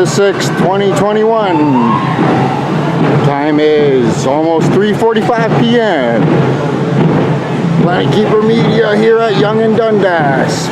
the 6th, 2021. Time is almost 3:45 p.m. Planet Keeper Media here at Yonge and Dundas.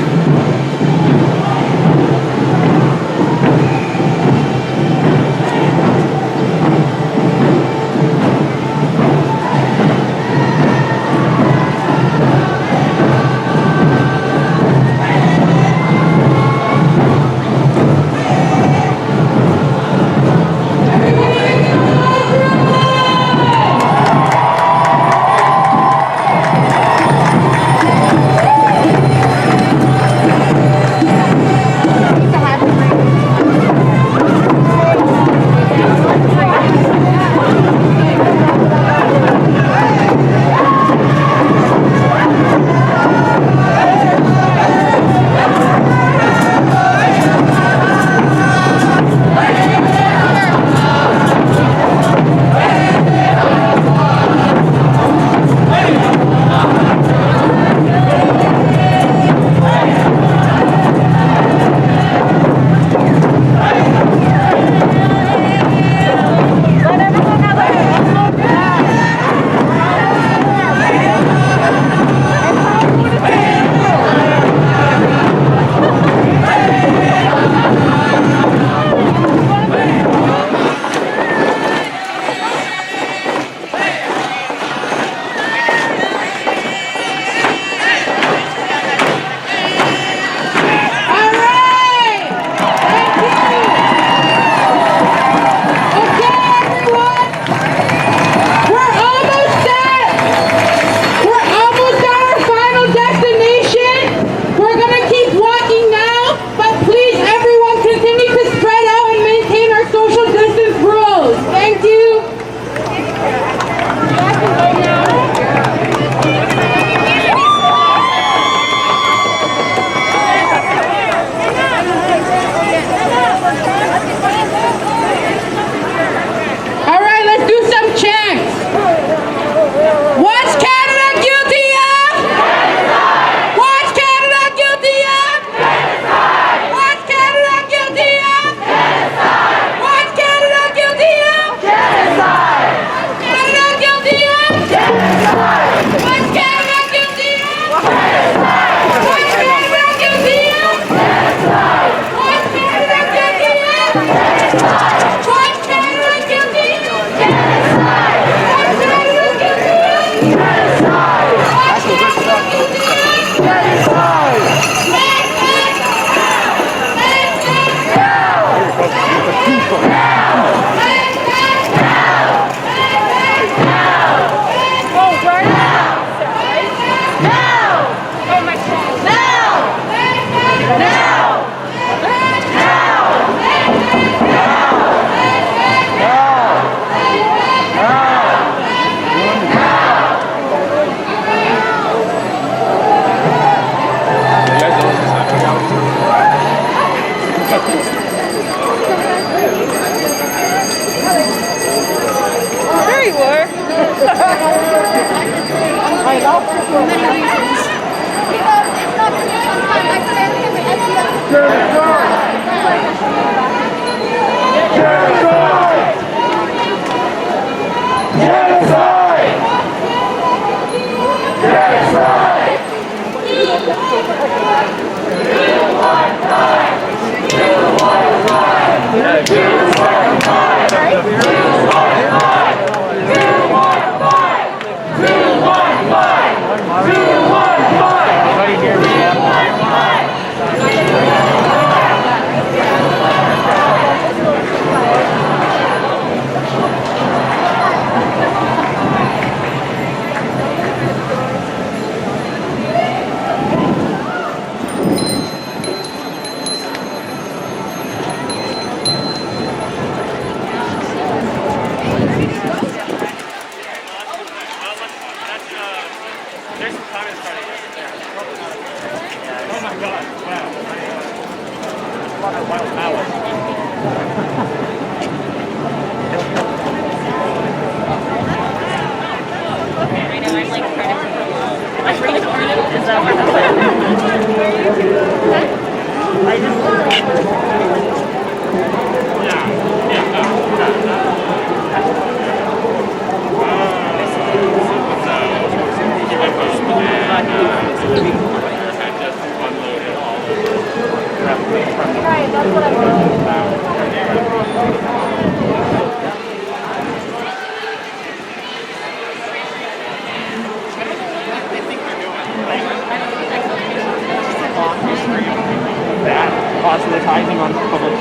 advertising on public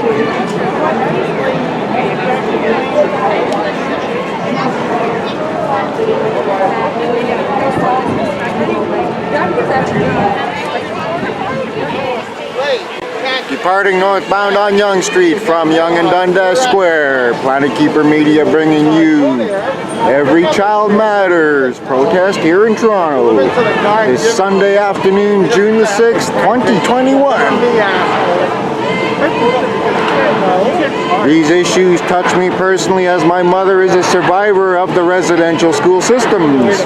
Departing northbound on Yonge Street from Yonge and Dundas Square, Planet Keeper Media bringing you Every Child Matters protest here in Toronto this Sunday afternoon, June the 6th, 2021. These issues touch me personally as my mother is a survivor of the residential school systems.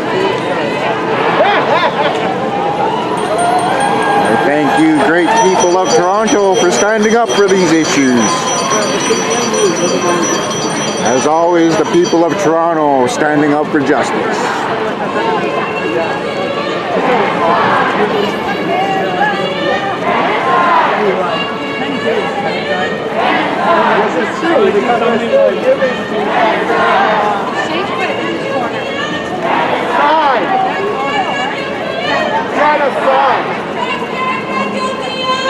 Thank you, great people of Toronto, for standing up for these issues. As always, the people of Toronto standing up for justice. This is true because I'm giving side. Get aside.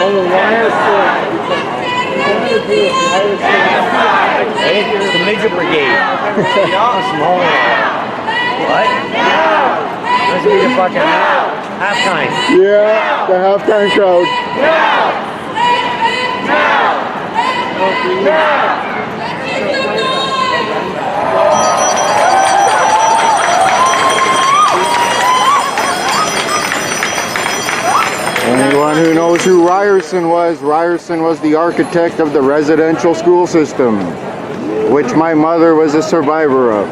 Oh, the wire Hey, the midget brigade. Small. What? Must be the fucking halftime. Yeah, the halftime crowd. Anyone who knows who Ryerson was the architect of the residential school system, which my mother was a survivor of.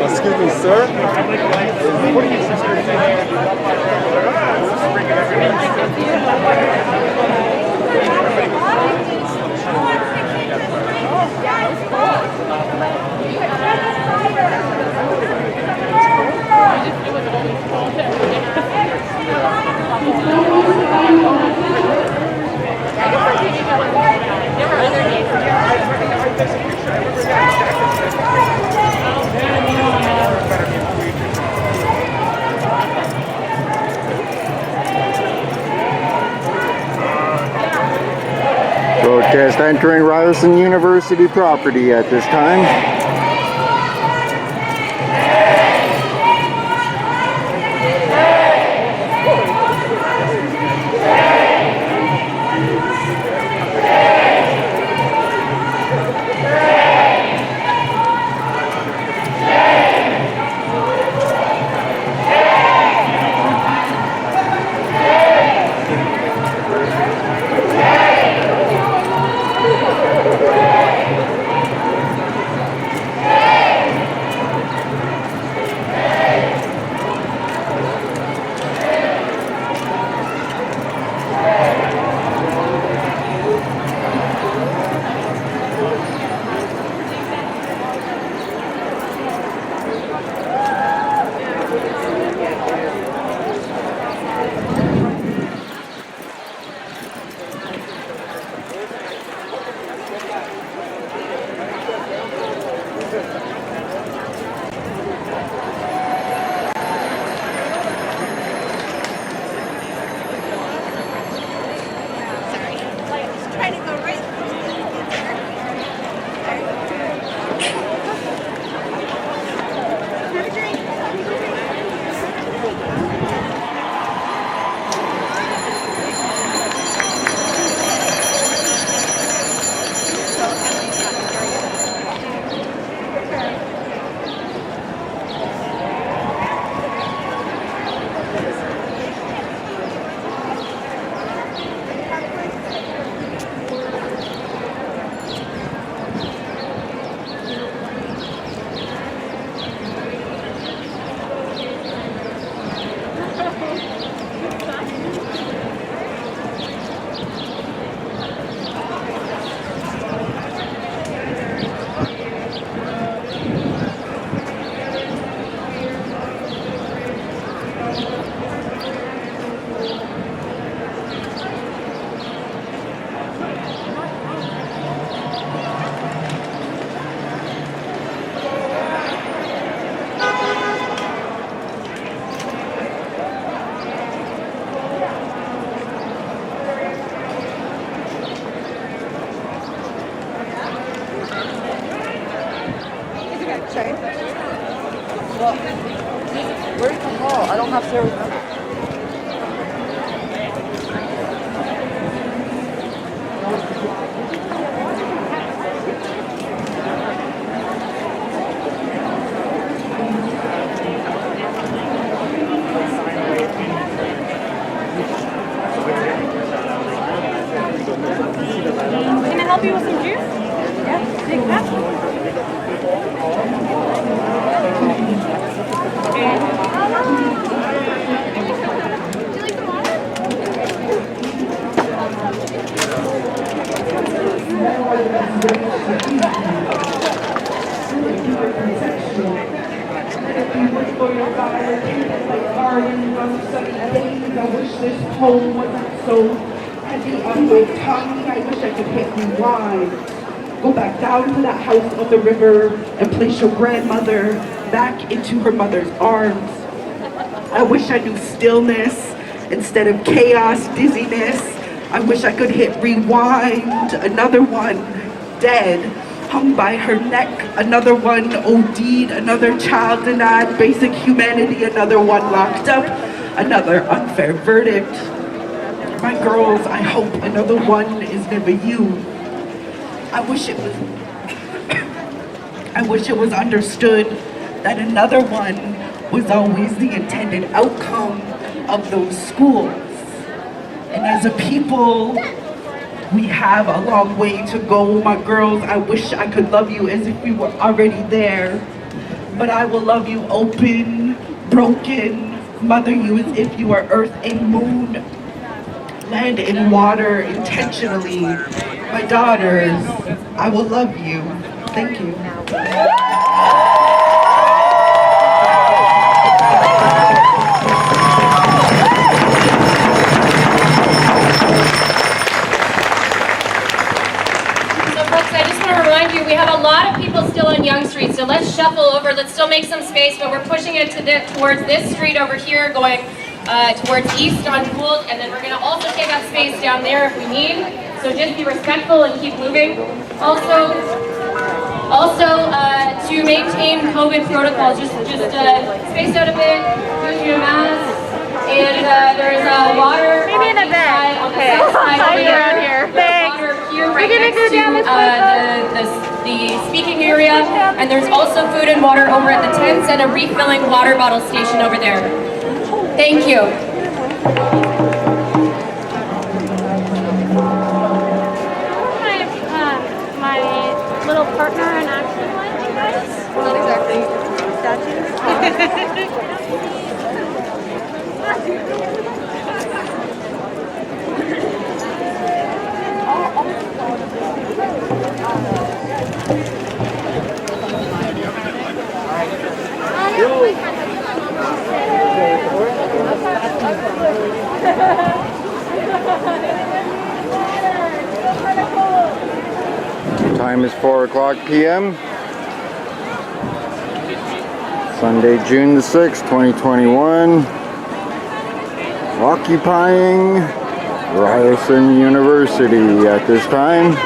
Excuse me, sir. Protest entering Ryerson University property at this time. Okay. Well, where's the hall? I don't have Sarah's number. Can I help you with some juice? Yeah, take that. I wish this poem wasn't so heavy on my tongue. I wish I could hit rewind. Go back down to that house on the river and place your grandmother back into her mother's arms. I wish I knew stillness instead of chaos, dizziness. I wish I could hit rewind. Another one dead, hung by her neck. Another one OD'd, another child denied basic humanity. Another one locked up, another unfair verdict. My girls, I hope another one is never you. I wish it was understood that another one was always the intended outcome of those schools. And as a people, we have a long way to go. My girls, I wish I could love you as if we were already there. But I will love you open, broken, mother you as if you are earth and moon, land and water intentionally. My daughters, I will love you. Thank you. We have a lot of people still on Yonge Street, so let's shuffle over. Let's still make some space, but we're pushing it towards this street over here, going towards east on Gould, and then we're going to also take up space down there if we need. So just be respectful and keep moving. Also, to maintain COVID protocols, just space out a bit, use your mask, and there is water. Maybe in a bed. Okay. Around here. Thanks. Here right next to the speaking area, and there's also food and water over at the tents and a refilling water bottle station over there. Thank you. My little partner in action line, you guys? Not exactly. Statues. Time is 4:00 p.m. Sunday, June the 6th, 2021. Occupying Ryerson University at this time.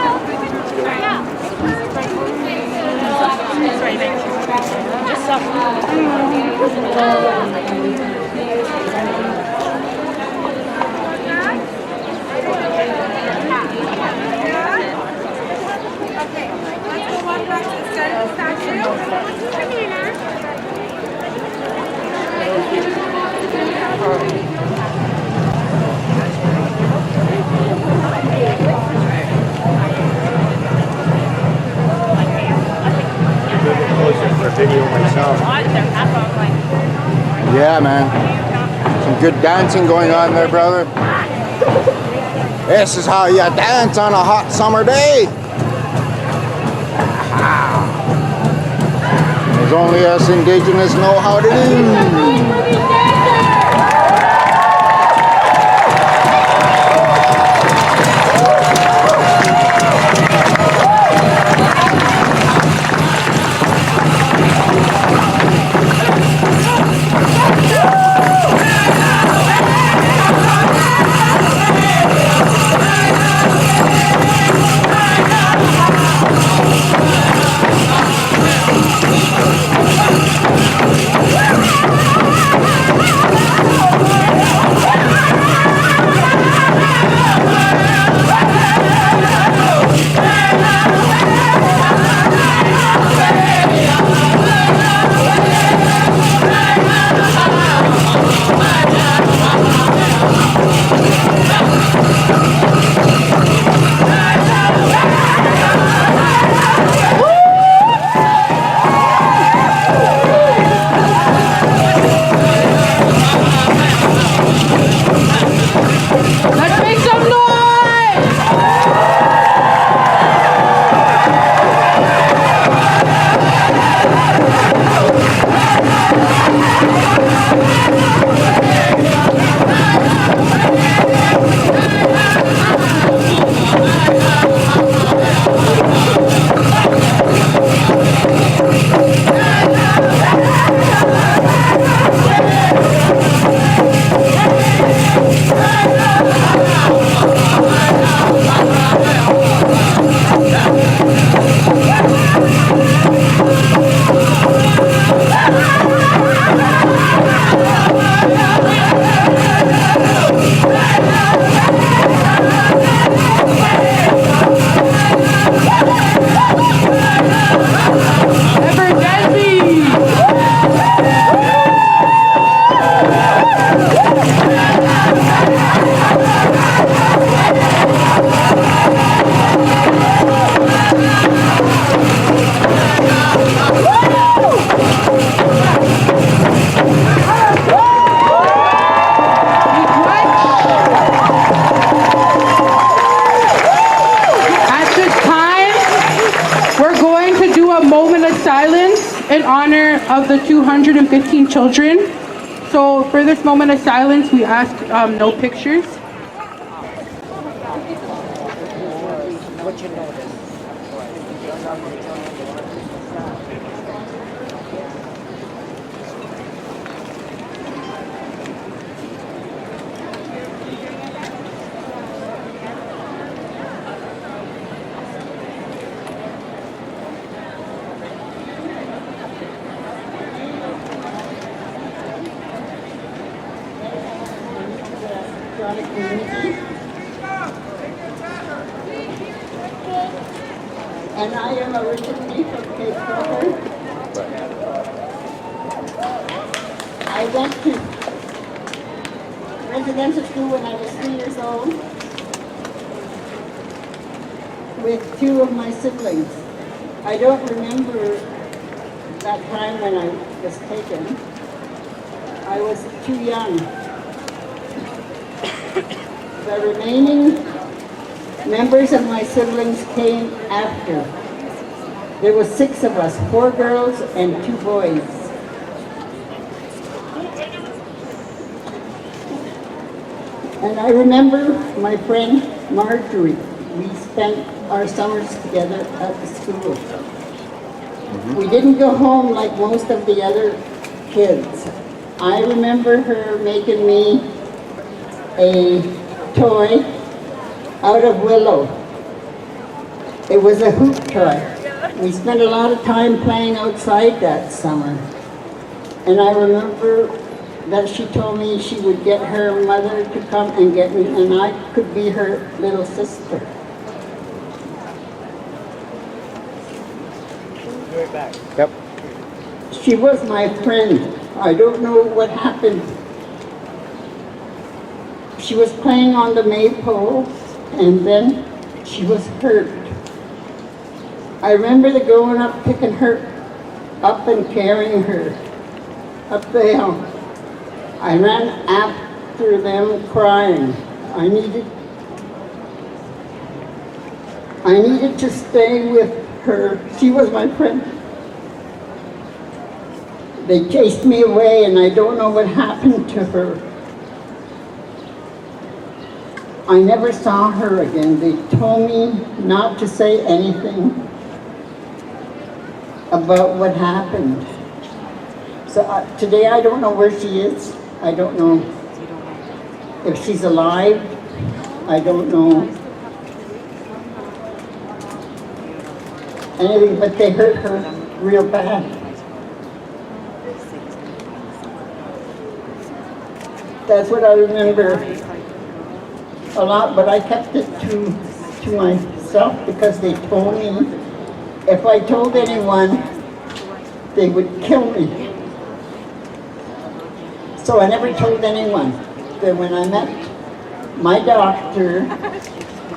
Yeah, man. Some good dancing going on there, brother. This is how you dance on a hot summer day. There's only us Indigenous know how to do. silence in honor of the 215 children. So for this moment of silence, we ask no pictures. And I am originally from Cape Cod. I went to residential school when I was 3 years old with 2 of my siblings. I don't remember that time when I was taken. I was too young. The remaining members of my siblings came after. There were 6 of us, 4 girls and 2 boys. And I remember my friend Marjorie. We spent our summers together at the school. We didn't go home like most of the other kids. I remember her making me a toy out of willow. It was a hoop toy. We spent a lot of time playing outside that summer. And I remember that she told me she would get her mother to come and get me, and I could be her little sister. Yep. She was my friend. I don't know what happened. She was playing on the maypole, and then she was hurt. I remember the going up, picking her up and carrying her up the hill. I ran after them crying. I needed to stay with her. She was my friend. They chased me away, and I don't know what happened to her. I never saw her again. They told me not to say anything about what happened. So today I don't know where she is. I don't know if she's alive. I don't know anything, but they hurt her real bad. That's what I remember a lot, but I kept it to myself because they told me if I told anyone, they would kill me. So I never told anyone. Then when I met my doctor,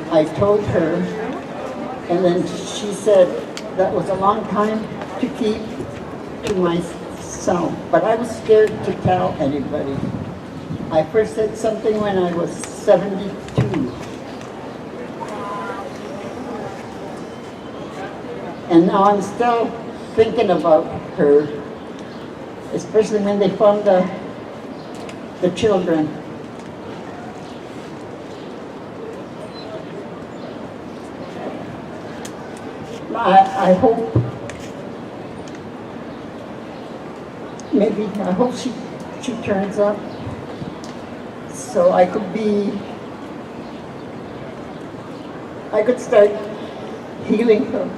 I told her, and then she said that was a long time to keep to myself. But I was scared to tell anybody. I first said something when I was 72. And now I'm still thinking about her, especially when they found the children. I hope, I hope she turns up so I could start healing her.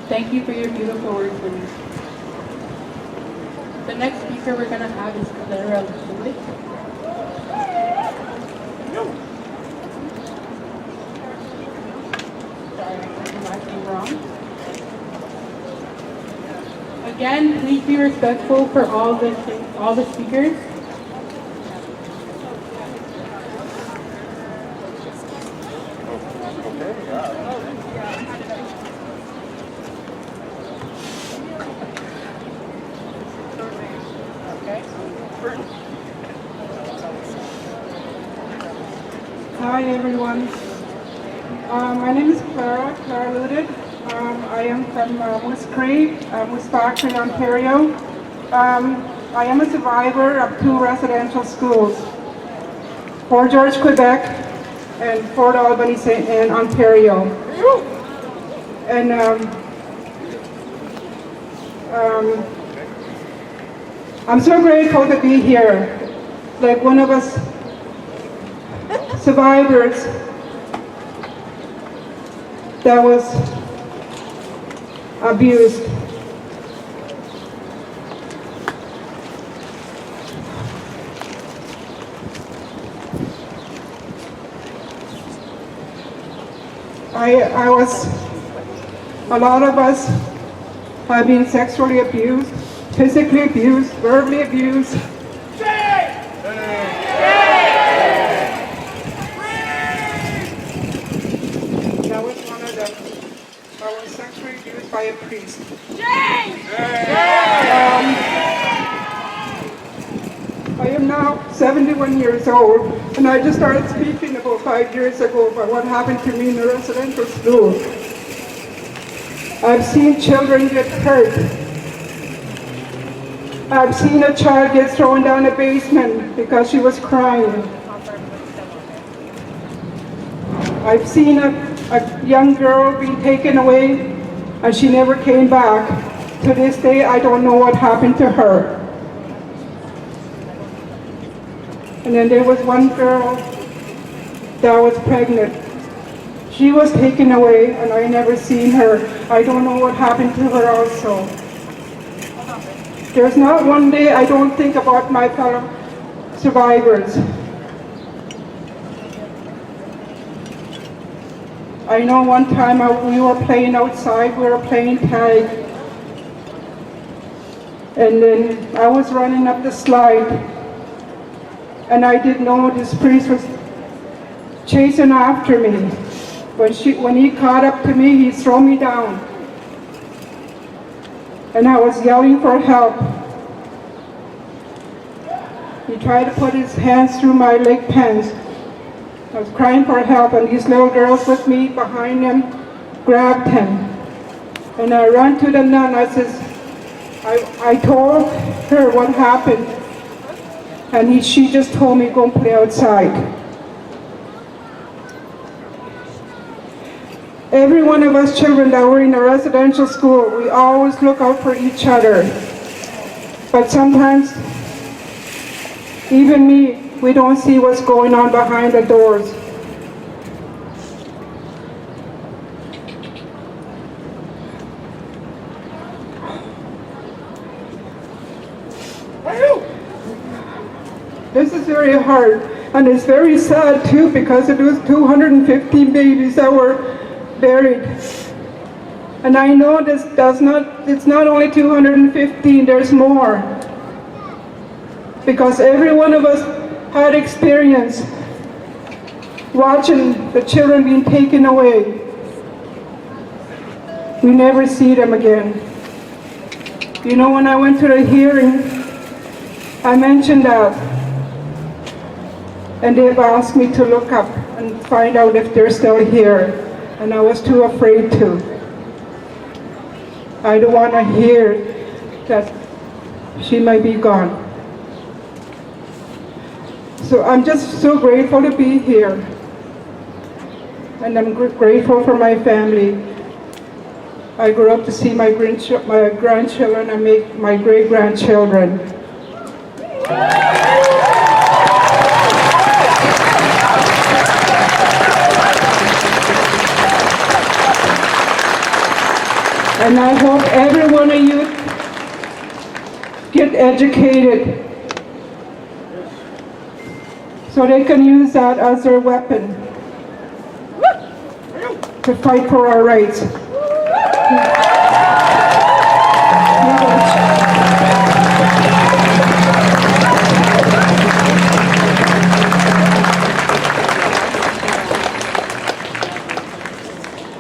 Thank you for your beautiful words, Denise. The next speaker we're going to have is Clara Carroll. Sorry, I got the last name wrong. Again, please be respectful for all the speakers. Hi everyone. My name is Clara Carroll. I am from Moose Creek, Moose Factory, Ontario. I am a survivor of 2 residential schools, Fort George, Quebec, and Fort Albany in Ontario. And I'm so grateful to be here. Like one of us survivors that was abused. A lot of us have been sexually abused, physically abused, verbally abused. That was one of them. I was sexually abused by a priest. I am now 71 years old, and I just started speaking about 5 years ago about what happened to me in the residential school. I've seen children get hurt. I've seen a child get thrown down a basement because she was crying. I've seen a young girl be taken away and she never came back. To this day, I don't know what happened to her. And then there was one girl that was pregnant. She was taken away and I never seen her. I don't know what happened to her also. There's not one day I don't think about my fellow survivors. I know one time we were playing outside, we were playing tag. And then I was running up the slide. And I didn't know this priest was chasing after me. When he caught up to me, he threw me down. And I was yelling for help. He tried to put his hands through my leg pants. I was crying for help, and these little girls with me behind him grabbed him. And I ran to the nun. I told her what happened. And she just told me, go and play outside. Every one of us children that were in a residential school, we always look out for each other. But sometimes, even me, we don't see what's going on behind the doors. This is very hard, and it's very sad too, because it was 215 babies that were buried. And I know it's not only 215, there's more. Because every one of us had experience watching the children being taken away. We never see them again. You know, when I went to the hearing, I mentioned that. And they've asked me to look up and find out if they're still here. And I was too afraid to. I don't want to hear that she might be gone. So I'm just so grateful to be here. And I'm grateful for my family. I grew up to see my grandchildren and my great-grandchildren. And I hope every one of you get educated so they can use that as their weapon to fight for our rights.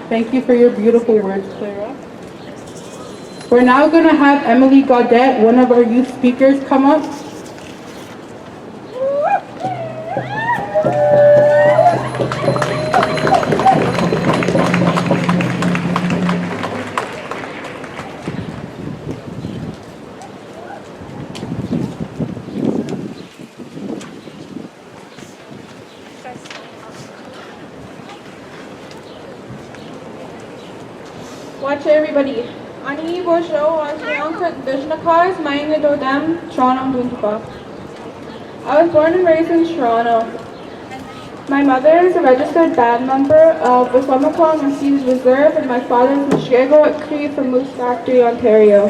Thank you for your beautiful words, Clara. We're now going to have Emily Gauthier, one of our youth speakers, come up. Watch everybody. Ani Bosho was young Bishnakars, Mayanga Dodam, Toronto, Duntupa. I was born and raised in Toronto. My mother is a registered band member of the Swamakwang and Seas Reserve, and my father is Mashkego at Cree from Moose Factory, Ontario.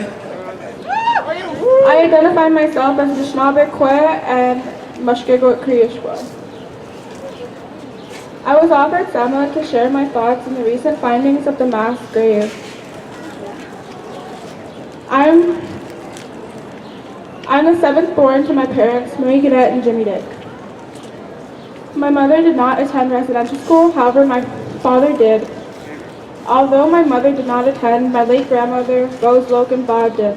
I identify myself as Vishnabek Kwe and Mashkego at Cree Ishwa. I was offered Sama to share my thoughts on the recent findings of the mass grave. I'm the seventh born to my parents, Marie Gaudette and Jimmy Dick. My mother did not attend residential school, however my father did. Although my mother did not attend, my late grandmother, Rose Logan Bob, did.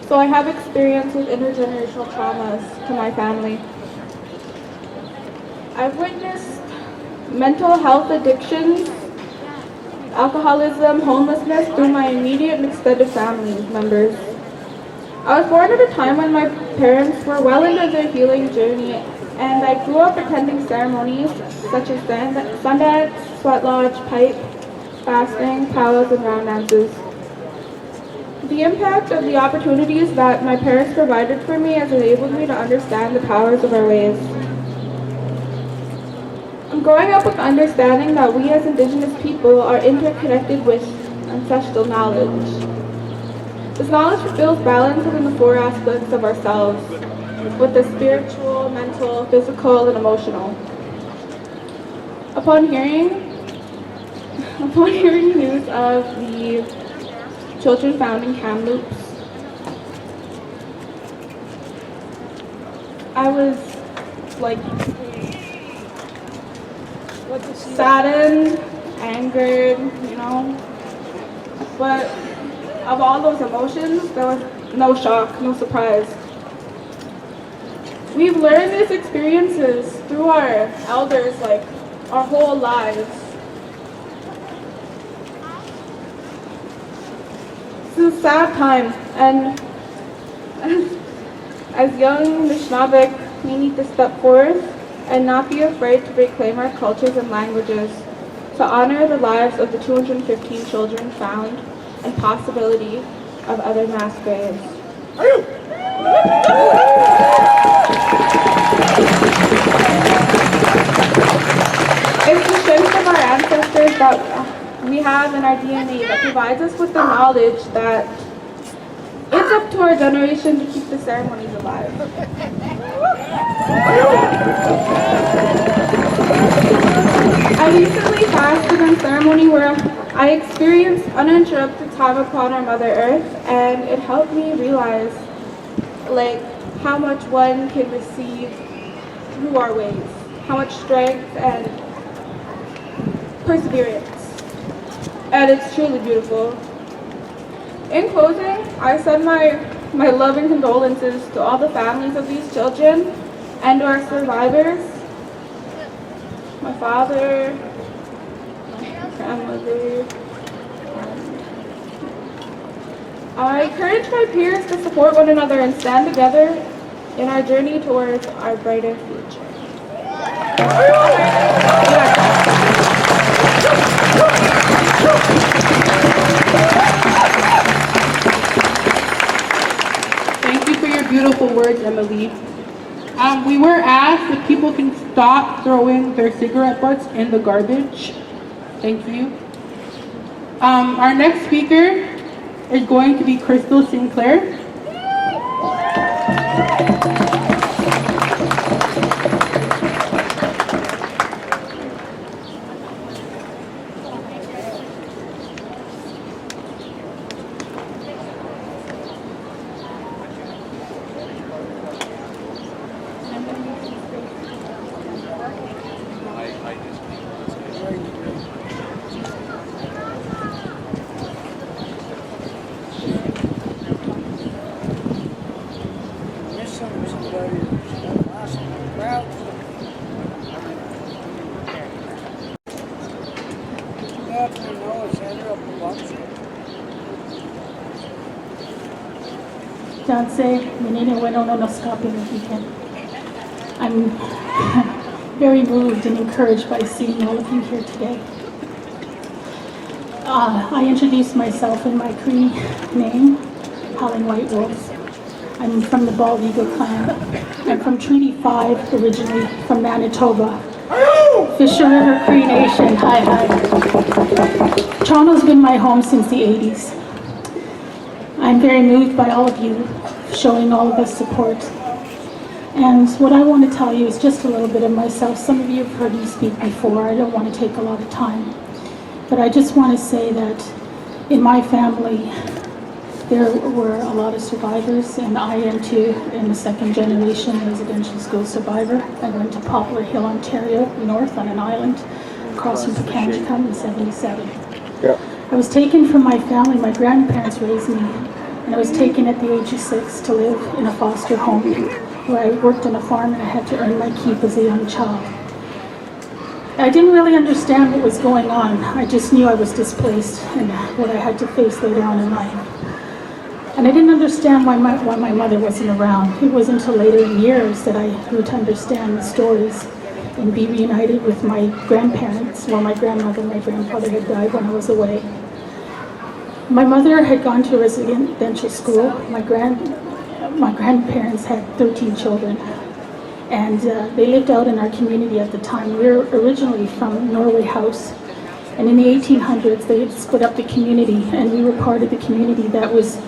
So I have experience with intergenerational traumas to my family. I've witnessed mental health addictions, alcoholism, homelessness through my immediate and extended family members. I was born at a time when my parents were well into their healing journey, and I grew up attending ceremonies such as Sundance, Sweat Lodge, Pipe, fasting, powwows, and round dances. The impact of the opportunities that my parents provided for me has enabled me to understand the powers of our ways. I'm growing up with the understanding that we as Indigenous people are interconnected with ancestral knowledge. This knowledge fulfills balance within the four aspects of ourselves, with the spiritual, mental, physical, and emotional. Upon hearing news of the children found in Kamloops, I was like saddened, angered, but of all those emotions, there was no shock, no surprise. We've learned these experiences through our elders, like our whole lives. This is a sad time, and as young Nishnabek, we need to step forth and not be afraid to reclaim our cultures and languages, to honor the lives of the 215 children found and possibility of other mass graves. It's the strength of our ancestors that we have in our DNA that provides us with the knowledge that it's up to our generation to keep the ceremonies alive. I recently fasted in a ceremony where I experienced uninterrupted time upon our Mother Earth, and it helped me realize how much one can receive through our ways, how much strength and perseverance, and it's truly beautiful. In closing, I send my love and condolences to all the families of these children and to our survivors, my father, my grandmother. I encourage my peers to support one another and stand together in our journey towards our brighter future. Thank you for your beautiful words, Emily. We were asked if people can stop throwing their cigarette butts in the garbage. Thank you. Our next speaker is going to be Crystal Sinclair. I'm very moved and encouraged by seeing all of you here today. I introduced myself in my Cree name, Howling White Wolves. I'm from the Bald Eagle clan. I'm from Treaty 5, originally from Manitoba. Fisher River Cree Nation, hi hi. Toronto's been my home since the 80s. I'm very moved by all of you showing all of us support. And what I want to tell you is just a little bit of myself. Some of you have heard me speak before. I don't want to take a lot of time. But I just want to say that in my family, there were a lot of survivors, and I am too, in the second generation residential school survivor. I went to Poplar Hill, Ontario, north on an island, crossing to Kanjikam in '77. Yeah. I was taken from my family. My grandparents raised me, and I was taken at the age of 6 to live in a foster home where I worked on a farm and I had to earn my keep as a young child. I didn't really understand what was going on. I just knew I was displaced and what I had to face later on in life. And I didn't understand why my mother wasn't around. It wasn't until later in years that I grew to understand the stories and be reunited with my grandparents. Well, my grandmother and my grandfather had died when I was away. My mother had gone to a residential school. My grandparents had 13 children, and they lived out in our community at the time. We were originally from Norway House, and in the 1800s they had split up the community, and we were part of the community that was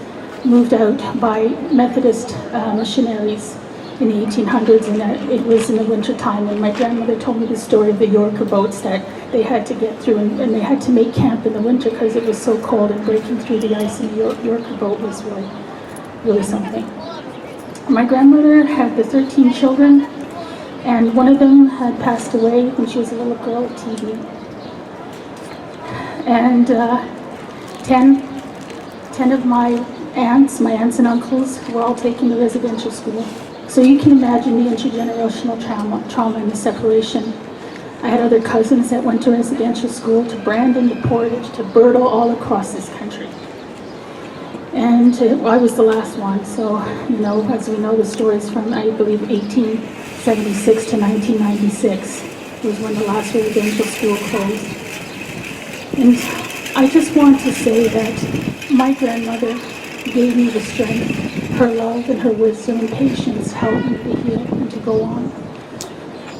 moved out by Methodist missionaries in the 1800s, and it was in the winter time. And my grandmother told me the story of the Yorker boats that they had to get through, and they had to make camp in the winter because it was so cold, and breaking through the ice in the Yorker boat was really something. My grandmother had the 13 children, and one of them had passed away when she was a little girl of TB. And 10 of my aunts and uncles were all taken to residential school. So you can imagine the intergenerational trauma and the separation. I had other cousins that went to residential school, to Brandon, to Portage, to Birtle, all across this country. And I was the last one, so, as we know, the stories from, I believe, 1876 to 1996 was when the last residential school closed. And I just want to say that my grandmother gave me the strength, her love and her wisdom and patience helped me to heal and to go on.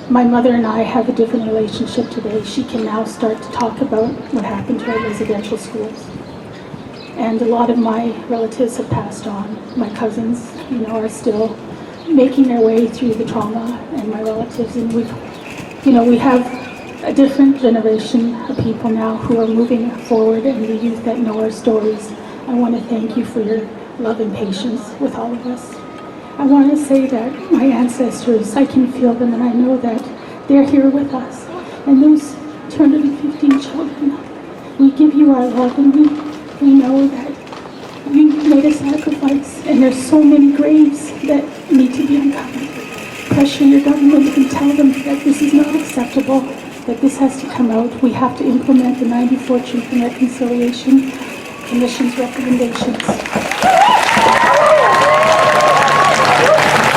My mother and I have a different relationship today. She can now start to talk about what happened to our residential schools. And a lot of my relatives have passed on. My cousins, are still making their way through the trauma, and my relatives, and we have a different generation of people now who are moving forward, and the youth that know our stories. I want to thank you for your love and patience with all of us. I want to say that my ancestors, I can feel them, and I know that they're here with us. And those 215 children, we give you our love, and we know that you made a sacrifice, and there's so many graves that need to be uncovered. Pressure your government and tell them that this is not acceptable, that this has to come out. We have to implement the 94 Truth and Reconciliation Commission's recommendations.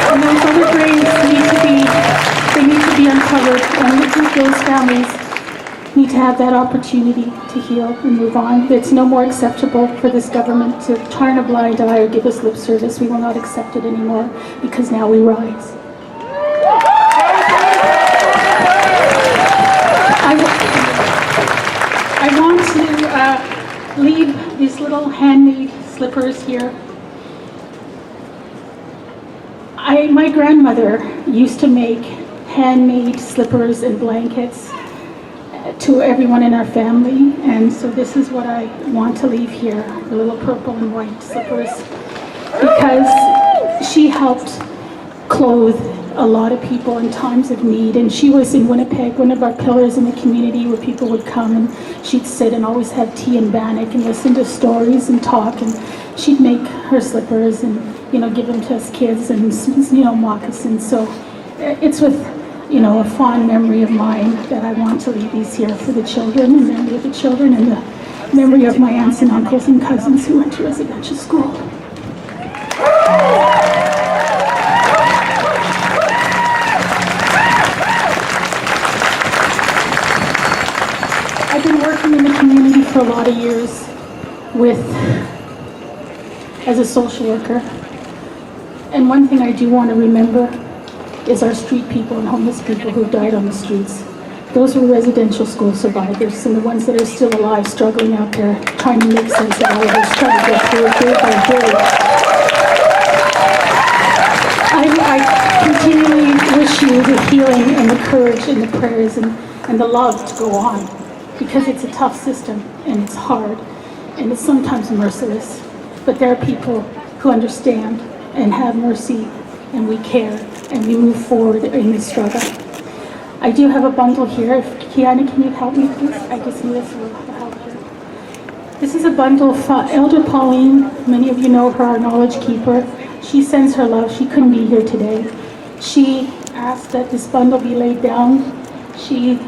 And those other graves need to be uncovered, and those families need to have that opportunity to heal and move on. It's no more acceptable for this government to turn a blind eye or give us lip service. We will not accept it anymore, because now we rise. I want to leave these little handmade slippers here. My grandmother used to make handmade slippers and blankets to everyone in our family, and so this is what I want to leave here, the little purple and white slippers, because she helped clothe a lot of people in times of need, and she was in Winnipeg, one of our pillars in the community where people would come and she'd sit and always have tea and bannock and listen to stories and talk, and she'd make her slippers and give them to us kids and moccasins. So it's with a fond memory of mine that I want to leave these here for the children, in memory of the children, and the memory of my aunts and uncles and cousins who went to residential school. I've been working in the community for a lot of years as a social worker. And one thing I do want to remember is our street people and homeless people who died on the streets. Those were residential school survivors, and the ones that are still alive, struggling out there, trying to make sense of all of this, trying to get through it day by day. I continually wish you the healing and the courage and the prayers and the love to go on, because it's a tough system and it's hard and it's sometimes merciless. But there are people who understand and have mercy, and we care and we move forward in this struggle. I do have a bundle here. If Kiana, can you help me please? I just need this little help here. This is a bundle for Elder Pauline. Many of you know her, our knowledge keeper. She sends her love. She couldn't be here today. She asked that this bundle be laid down. She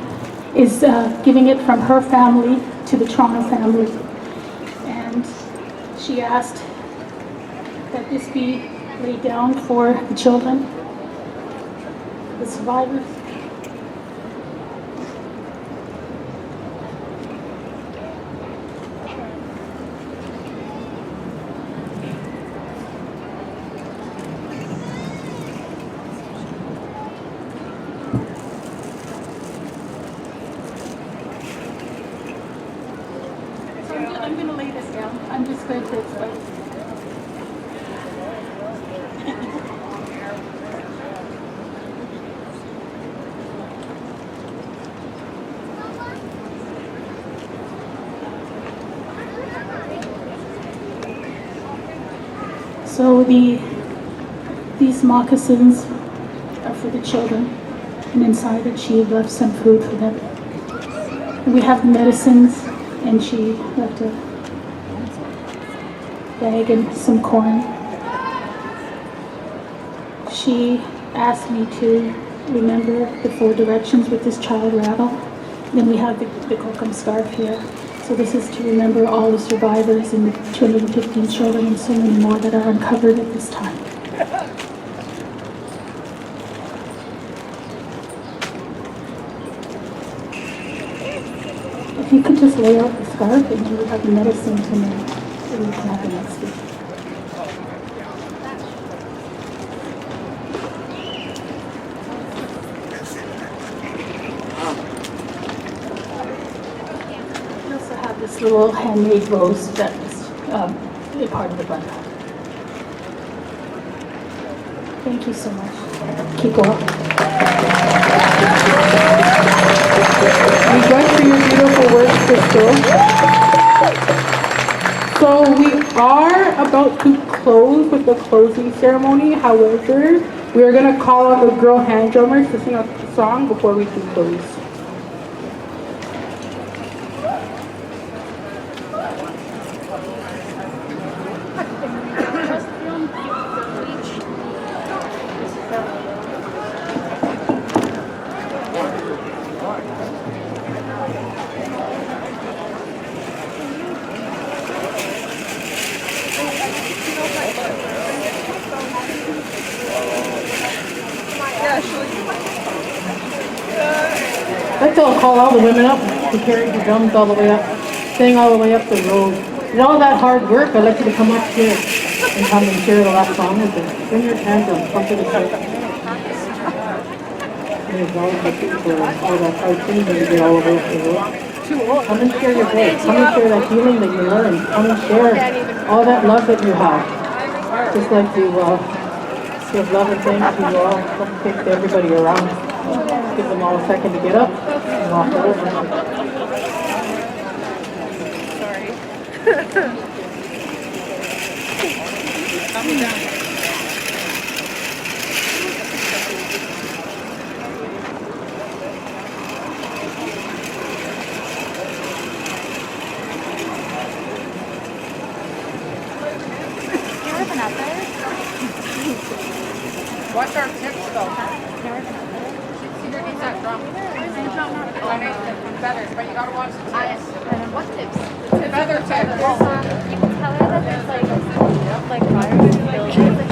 is giving it from her family to the Toronto family. And she asked that this be laid down for the children, the survivors. I'm going to lay this down. I'm just going to explain. So these moccasins are for the children, and inside it she left some food for them. And we have medicines, and she left a bag and some corn. She asked me to remember the 4 directions with this child rattle. Then we have the kokum scarf here. So this is to remember all the survivors and the 215 children and so many more that are uncovered at this time. If you could just lay out the scarf, and then we have the medicine tonight, and we can have the next week. We also have this little handmade rose that is a part of the bundle. Thank you so much. Keep going. Rejoice for your beautiful work, Crystal. So we are about to close with the closing ceremony. However, we are going to call on the girl hand drummers to sing a song before we can close. I'd like to call all the women up who carried the drums all the way up, sing all the way up the road. And all that hard work, I'd like you to come up here and come and share the last song with us. Bring your hand drums, come to the stage. And acknowledge the people for all that hard thing that you did all the way up the road. Come and share your voice. Come and share that healing that you learned. Come and share all that love that you have. Just like you give love and thanks to you all. Come take everybody around. Give them all a second to get up and walk over. Watch our tips though. He's not drunk. Feathers, but you gotta watch the tips. What tips? Feather tips. You can tell her that there's like fires in the building.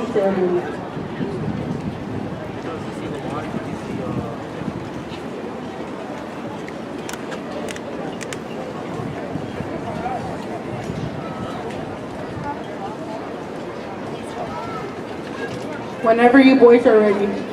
opening ceremony. Whenever you boys are ready.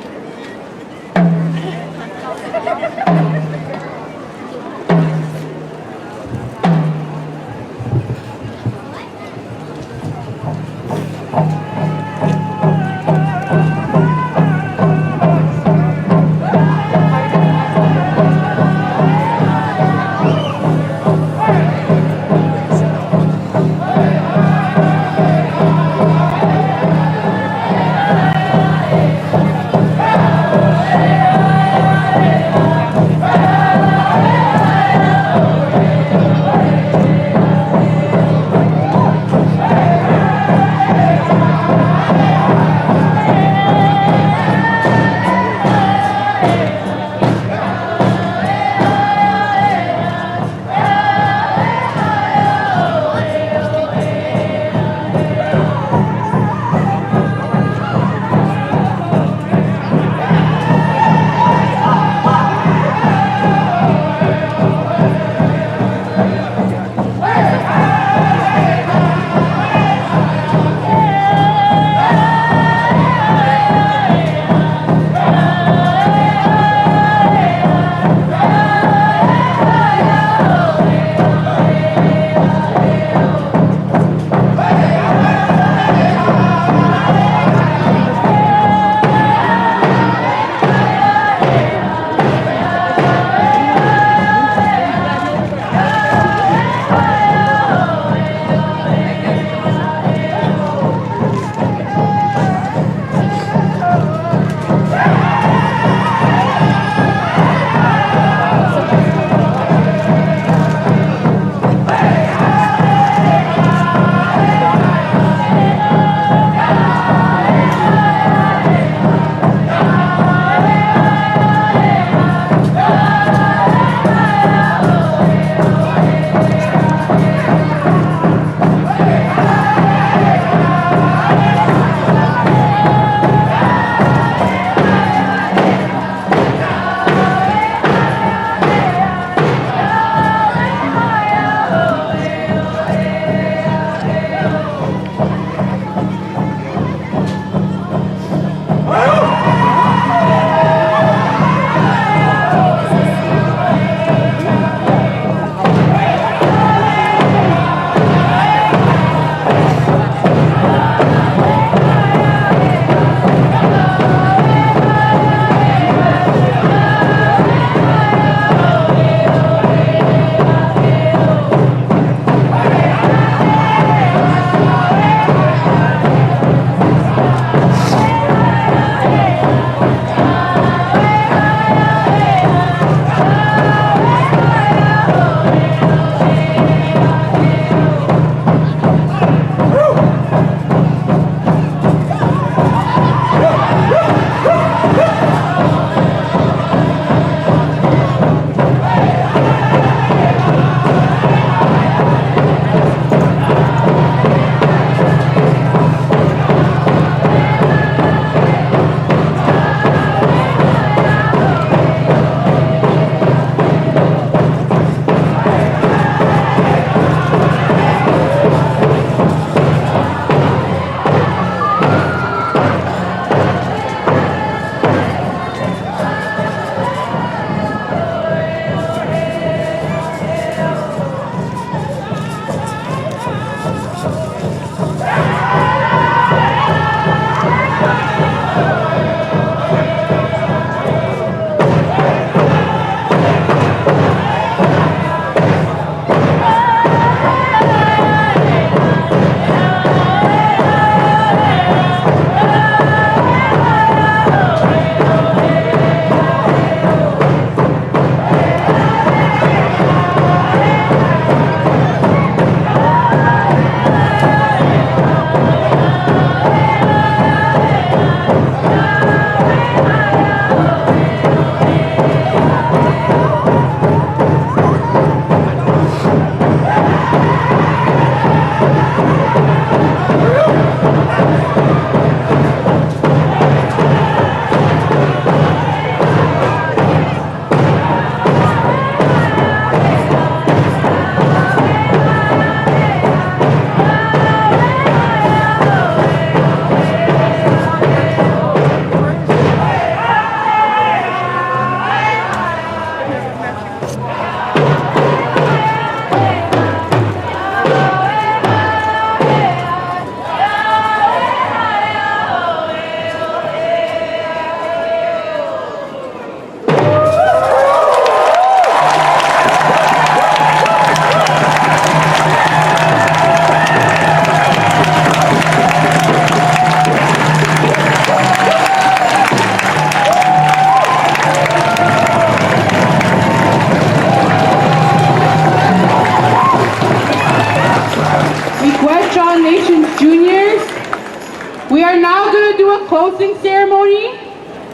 to do a closing ceremony.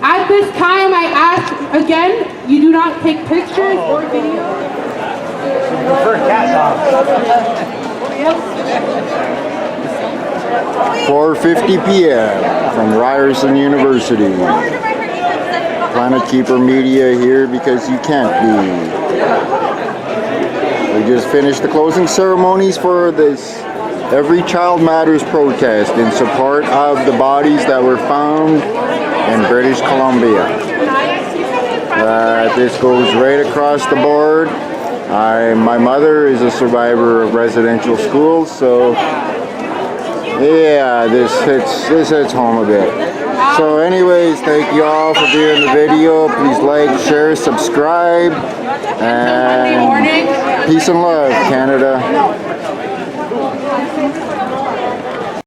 At this time, I ask again, you do not take pictures or videos. Prefer cat dogs. 4:50 p.m. from Ryerson University. Planet Keeper Media here because you can't be. We just finished the closing ceremonies for this Every Child Matters protest in support of the bodies that were found in British Columbia. This goes right across the board. My mother is a survivor of residential schools, so yeah, this hits home a bit. So anyways, thank you all for viewing the video. Please like, share, subscribe, and peace and love, Canada.